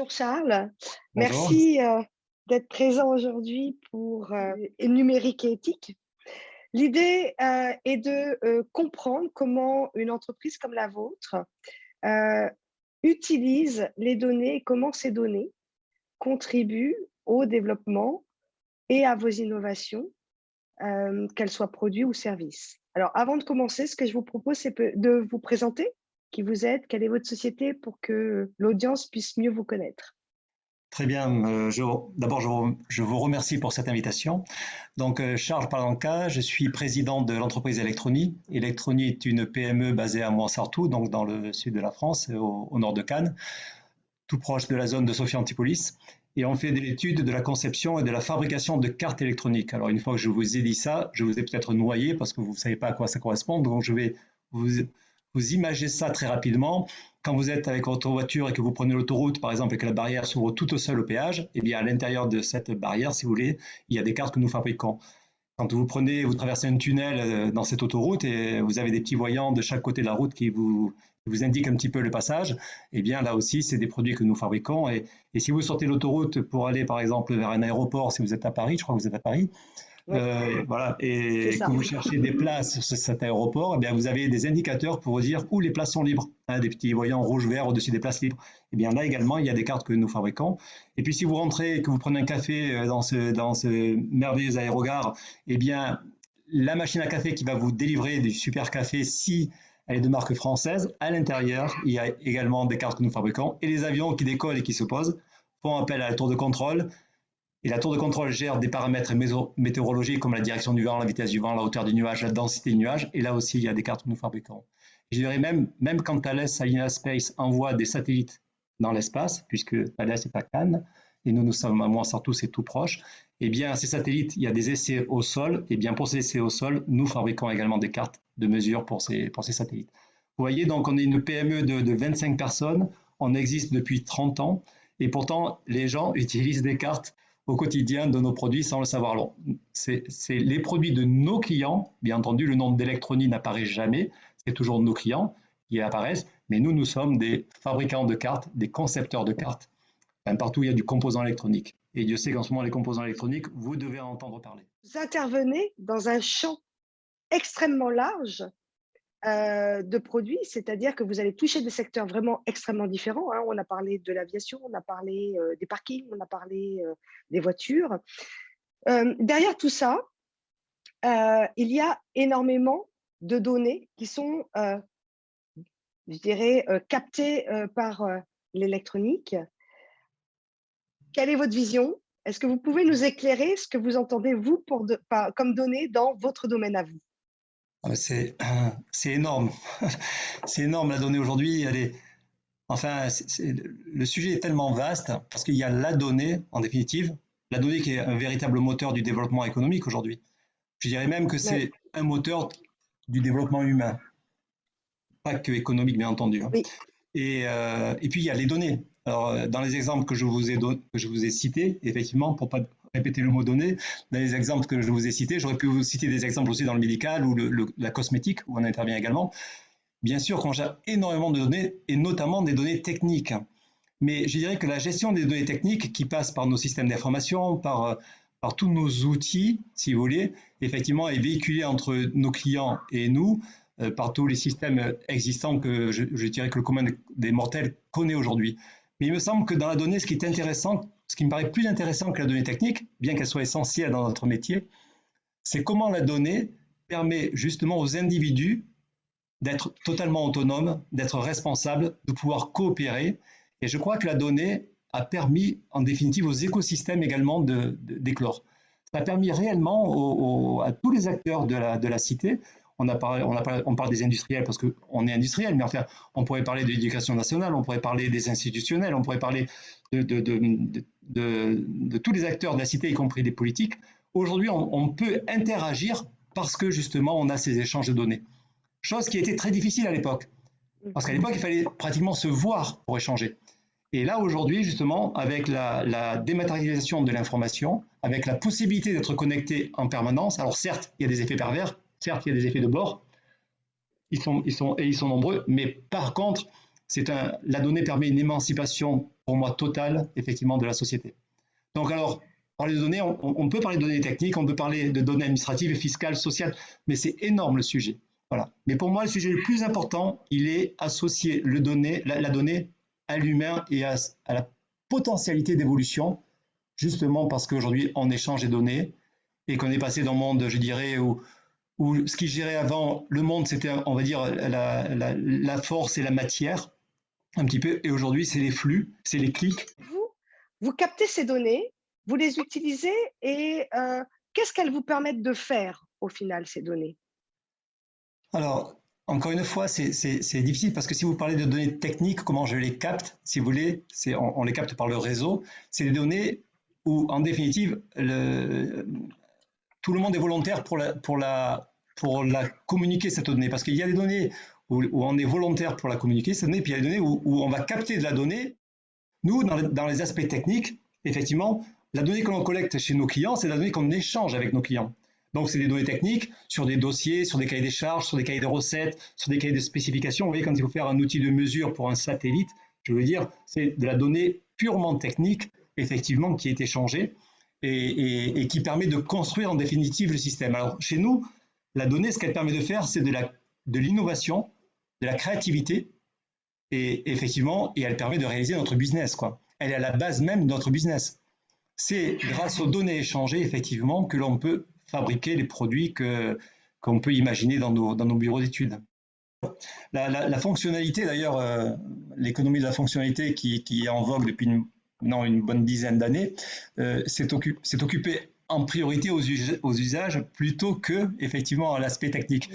Bonjour Charles, Bonjour. merci d'être présent aujourd'hui pour et numérique et éthique. L'idée est de comprendre comment une entreprise comme la vôtre euh, utilise les données et comment ces données contribuent au développement et à vos innovations, qu'elles soient produits ou services. Alors avant de commencer, ce que je vous propose, c'est de vous présenter, qui vous êtes, quelle est votre société pour que l'audience puisse mieux vous connaître. Très bien. D'abord, je vous remercie pour cette invitation. Donc, Charles Palanca, je suis président de l'entreprise Electroni. Electroni est une PME basée à Montsartou, donc dans le sud de la France, au nord de Cannes, tout proche de la zone de Sophia Antipolis. Et on fait de l'étude de la conception et de la fabrication de cartes électroniques. Alors, une fois que je vous ai dit ça, je vous ai peut-être noyé parce que vous ne savez pas à quoi ça correspond. Donc, je vais vous, vous imager ça très rapidement. Quand vous êtes avec votre voiture et que vous prenez l'autoroute, par exemple, et que la barrière s'ouvre toute seule au péage, eh bien, à l'intérieur de cette barrière, si vous voulez, il y a des cartes que nous fabriquons. Quand vous traversez un tunnel dans cette autoroute et vous avez des petits voyants de chaque côté de la route qui vous indiquent un petit peu le passage, eh bien là aussi, c'est des produits que nous fabriquons. Et si vous sortez l'autoroute pour aller par exemple vers un aéroport, si vous êtes à Paris, je crois que vous êtes à Paris, Oui, voilà, c'est et que ça. vous cherchez des places sur cet aéroport, eh bien, vous avez des indicateurs pour vous dire où les places sont libres, hein, des petits voyants rouge-vert au-dessus des places libres. Eh bien, là également, il y a des cartes que nous fabriquons. Et puis, si vous rentrez et que vous prenez un café dans ce merveilleux aérogare, eh bien, la machine à café qui va vous délivrer du super café, si elle est de marque française, à l'intérieur, il y a également des cartes que nous fabriquons. Et les avions qui décollent et qui se posent font appel à la tour de contrôle et la tour de contrôle gère des paramètres météorologiques comme la direction du vent, la vitesse du vent, la hauteur du nuage, la densité du nuage. Et là aussi, il y a des cartes que nous fabriquons. Je dirais même quand Thales Alenia Space envoie des satellites dans l'espace, puisque Thales est à Cannes, et nous sommes à Montsartou, c'est tout proche, eh bien, ces satellites, il y a des essais au sol. Et bien, pour ces essais au sol, nous fabriquons également des cartes de mesure pour ces satellites. Vous voyez, donc, on est une PME de 25 personnes. On existe depuis 30 ans. Et pourtant, les gens utilisent des cartes au quotidien de nos produits sans le savoir. Alors, c'est les produits de nos clients. Bien entendu, le nom d'Electroni n'apparaît jamais. C'est toujours nos clients qui apparaissent. Mais nous, nous sommes des fabricants de cartes, des concepteurs de cartes. Enfin, partout, il y a du composant électronique. Et Dieu sait qu'en ce moment, les composants électroniques, vous devez en entendre parler. Vous intervenez dans un champ extrêmement large de produits, c'est-à-dire que vous allez toucher des secteurs vraiment extrêmement différents, hein. On a parlé de l'aviation, on a parlé des parkings, on a parlé des voitures. Derrière tout ça, il y a énormément de données qui sont, je dirais, captées par l'électronique. Quelle est votre vision? Est-ce que vous pouvez nous éclairer ce que vous entendez, vous, comme données dans votre domaine à vous? C'est énorme. C'est énorme la donnée aujourd'hui. Enfin, le sujet est tellement vaste parce qu'il y a la donnée, en définitive, la donnée qui est un véritable moteur du développement économique aujourd'hui. Je dirais même que Ouais, c'est un moteur du développement humain, pas que économique, bien entendu, hein. oui, Et puis, il y a les données. Alors, dans les exemples que je vous ai cités, effectivement, pour ne pas répéter le mot données, dans les exemples que je vous ai cités, j'aurais pu vous citer des exemples aussi dans le médical ou la cosmétique, où on intervient également. Bien sûr qu'on gère énormément de données, et notamment des données techniques. Mais je dirais que la gestion des données techniques, qui passe par nos systèmes d'information, par tous nos outils, si vous voulez, effectivement, est véhiculée entre nos clients et nous, par tous les systèmes existants que je dirais que le commun des mortels connaît aujourd'hui. Mais il me semble que dans la donnée, ce qui est intéressant, ce qui me paraît plus intéressant que la donnée technique, bien qu'elle soit essentielle dans notre métier, c'est comment la donnée permet justement aux individus d'être totalement autonome, d'être responsable, de pouvoir coopérer. Et je crois que la donnée a permis, en définitive, aux écosystèmes également d'éclore. Ça a permis réellement à tous les acteurs de la cité. On parle des industriels parce qu'on est industriel, mais enfin, on pourrait parler de l'éducation nationale, on pourrait parler des institutionnels, on pourrait parler de tous les acteurs de la cité, y compris des politiques. Aujourd'hui, on peut interagir parce que justement, on a ces échanges de données. Chose qui était très difficile à l'époque. Parce qu'à l'époque, il fallait pratiquement se voir pour échanger. Et là, aujourd'hui, justement, avec la dématérialisation de l'information, avec la possibilité d'être connecté en permanence, alors certes, il y a des effets pervers, certes, il y a des effets de bord, ils sont nombreux, mais par contre, La donnée permet une émancipation, pour moi, totale, effectivement, de la société. Donc, alors, parler de données, on peut parler de données techniques, on peut parler de données administratives et fiscales, sociales, mais c'est énorme le sujet. Voilà. Mais pour moi, le sujet le plus important, il est associé la donnée à l'humain et à la potentialité d'évolution, justement parce qu'aujourd'hui, on échange des données et qu'on est passé dans le monde, je dirais, où ce qui gérait avant, le monde, c'était, on va dire, la force et la matière, un petit peu, et aujourd'hui, c'est les flux, c'est les clics. Vous captez ces données, vous les utilisez et qu'est-ce qu'elles vous permettent de faire au final, ces données? Alors, encore une fois, c'est difficile parce que si vous parlez de données techniques, comment je les capte, si vous voulez, on les capte par le réseau, c'est des données où, en définitive, tout le monde est volontaire pour la communiquer, cette donnée. Parce qu'il y a des données où on est volontaire pour la communiquer, cette donnée, puis il y a des données où on va capter de la donnée. Nous, dans les aspects techniques, effectivement, la donnée que l'on collecte chez nos clients, c'est la donnée qu'on échange avec nos clients. Donc, c'est des données techniques sur des dossiers, sur des cahiers des charges, sur des cahiers de recettes, sur des cahiers de spécifications. Vous voyez, quand il faut faire un outil de mesure pour un satellite, je veux dire, c'est de la donnée purement technique, effectivement, qui est échangée et qui permet de construire en définitive le système. Alors, chez nous, la donnée, ce qu'elle permet de faire, c'est de l'innovation, de la créativité, et effectivement, elle permet de réaliser notre business, quoi. Elle est à la base même de notre business. C'est grâce aux données échangées, effectivement, que l'on peut fabriquer les produits qu'on peut imaginer dans nos bureaux d'études. La fonctionnalité, d'ailleurs, l'économie de la fonctionnalité qui est en vogue depuis une bonne dizaine d'années, s'est occupée en priorité aux usages plutôt que, effectivement, à l'aspect technique.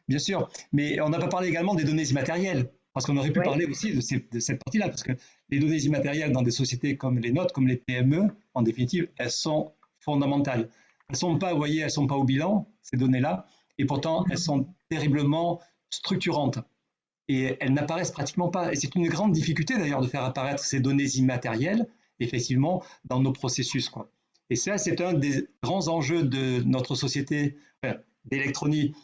Bien sûr, mais on n'a pas parlé également des données immatérielles, parce qu'on aurait pu parler aussi de cette partie-là, parce que les données immatérielles dans des sociétés comme les nôtres, comme les PME, en définitive, elles sont fondamentales. Elles ne sont pas, vous voyez, elles ne sont pas au bilan, ces données-là, et pourtant, elles sont terriblement structurantes. Et elles n'apparaissent pratiquement pas. Et c'est une grande difficulté, d'ailleurs, de faire apparaître ces données immatérielles, effectivement, dans nos processus, quoi. Et ça, c'est un des grands enjeux de notre société, d'électronique,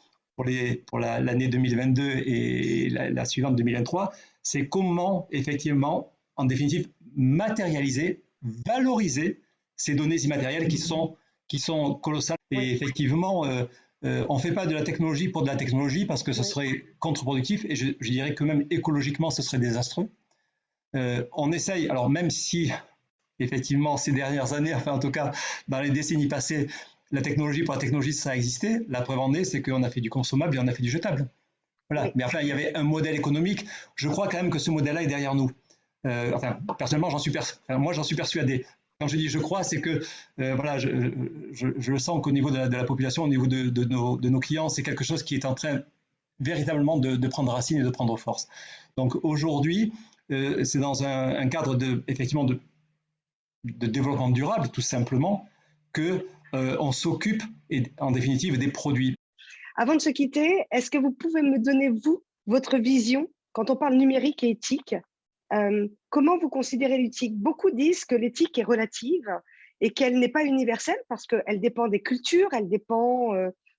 pour l'année 2022 et la suivante 2023, c'est comment, effectivement, en définitive, matérialiser, valoriser ces données immatérielles qui sont colossales. Et effectivement, on ne fait pas de la technologie pour de la technologie parce que ce serait contre-productif et je dirais que même écologiquement, ce serait désastreux. On essaye, alors même si, effectivement, ces dernières années, enfin en tout cas dans les décennies passées, la technologie pour la technologie, ça a existé. La preuve en est, c'est qu'on a fait du consommable et on a fait du jetable. Voilà. Mais enfin, il y avait un modèle économique. Je crois quand même que ce modèle-là est derrière nous. Personnellement, moi, j'en suis persuadé. Quand je dis je crois, c'est que voilà, je le sens qu'au niveau de la population, au niveau de nos clients, c'est quelque chose qui est en train véritablement de prendre racine et de prendre force. Donc aujourd'hui, c'est dans un cadre effectivement de développement durable, tout simplement, que on s'occupe, en définitive, des produits. Avant de se quitter, est-ce que vous pouvez me donner, vous, votre vision quand on parle numérique et éthique? Comment vous considérez l'éthique? Beaucoup disent que l'éthique est relative et qu'elle n'est pas universelle parce qu'elle dépend des cultures, elle dépend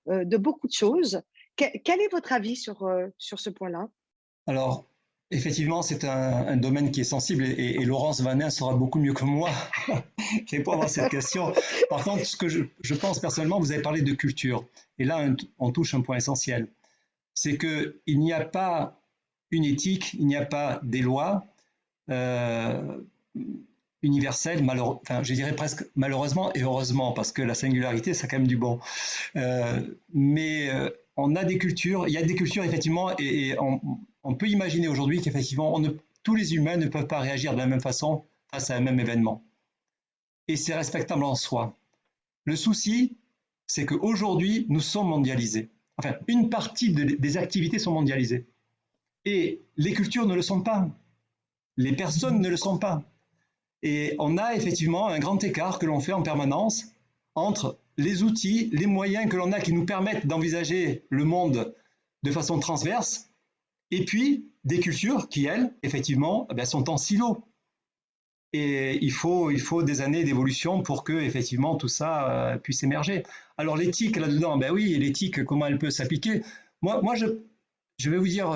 de beaucoup de choses. Quel est votre avis sur ce point-là? Alors, effectivement, c'est un domaine qui est sensible et Laurence Vanin saura beaucoup mieux que moi répondre à cette question. Par contre, ce que je pense personnellement, vous avez parlé de culture. Et là, on touche un point essentiel. C'est qu'il n'y a pas une éthique, il n'y a pas des lois universelles, enfin, je dirais presque malheureusement et heureusement, parce que la singularité, ça a quand même du bon. Mais on a des cultures, il y a des cultures effectivement, et on peut imaginer aujourd'hui qu'effectivement, tous les humains ne peuvent pas réagir de la même façon face à un même événement. Et c'est respectable en soi. Le souci, c'est qu'aujourd'hui, nous sommes mondialisés. Enfin, une partie des activités sont mondialisées. Et les cultures ne le sont pas. Les personnes ne le sont pas. Et on a effectivement un grand écart que l'on fait en permanence entre les outils, les moyens que l'on a qui nous permettent d'envisager le monde de façon transverse, et puis des cultures qui, elles, effectivement, sont en silo. Et il faut des années d'évolution pour que, effectivement, tout ça puisse émerger. Alors l'éthique là-dedans, ben oui, l'éthique, comment elle peut s'appliquer? Moi je vais vous dire,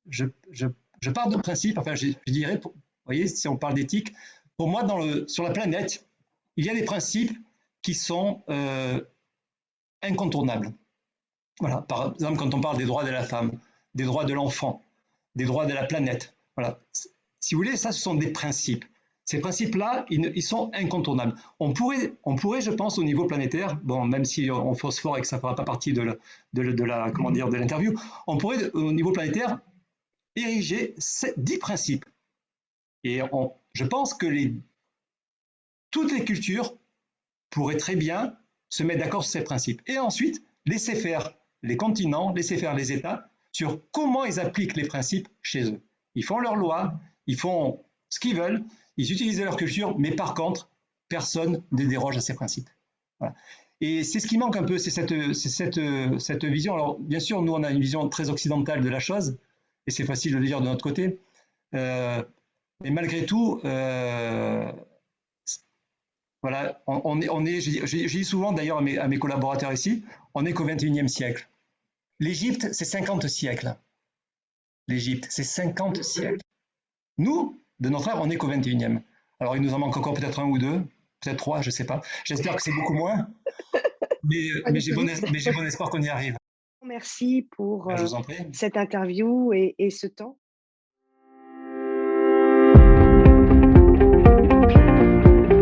je pars de principe, enfin, je dirais, vous voyez, si on parle d'éthique, pour moi, sur la planète, il y a des principes qui sont incontournables. Voilà, par exemple, quand on parle des droits de la femme, des droits de l'enfant, des droits de la planète, voilà. Si vous voulez, ça, ce sont des principes. Ces principes-là, ils sont incontournables. On pourrait, je pense, au niveau planétaire, bon, même si on phosphore et que ça ne fera pas partie de l'interview, on pourrait, au niveau planétaire, ériger 10 principes. Et je pense que toutes les cultures pourraient très bien se mettre d'accord sur ces principes. Et ensuite, laisser faire les continents, laisser faire les États sur comment ils appliquent les principes chez eux. Ils font leurs lois, ils font ce qu'ils veulent, ils utilisent leur culture, mais par contre, personne ne déroge à ces principes. Voilà. Et c'est ce qui manque un peu, c'est cette vision. Alors, bien sûr, nous, on a une vision très occidentale de la chose, et c'est facile de le dire de notre côté. Mais malgré tout, voilà, je dis souvent d'ailleurs à mes collaborateurs ici, on n'est qu'au XXIe siècle. L'Égypte, c'est 50 siècles. L'Égypte, c'est 50 siècles. Nous, de notre ère, on n'est qu'au XXIe. Alors, il nous en manque encore peut-être un ou deux, peut-être trois, je ne sais pas. J'espère que c'est beaucoup moins, mais j'ai bon espoir qu'on y arrive. Merci pour Je vous en prie. cette interview et ce temps.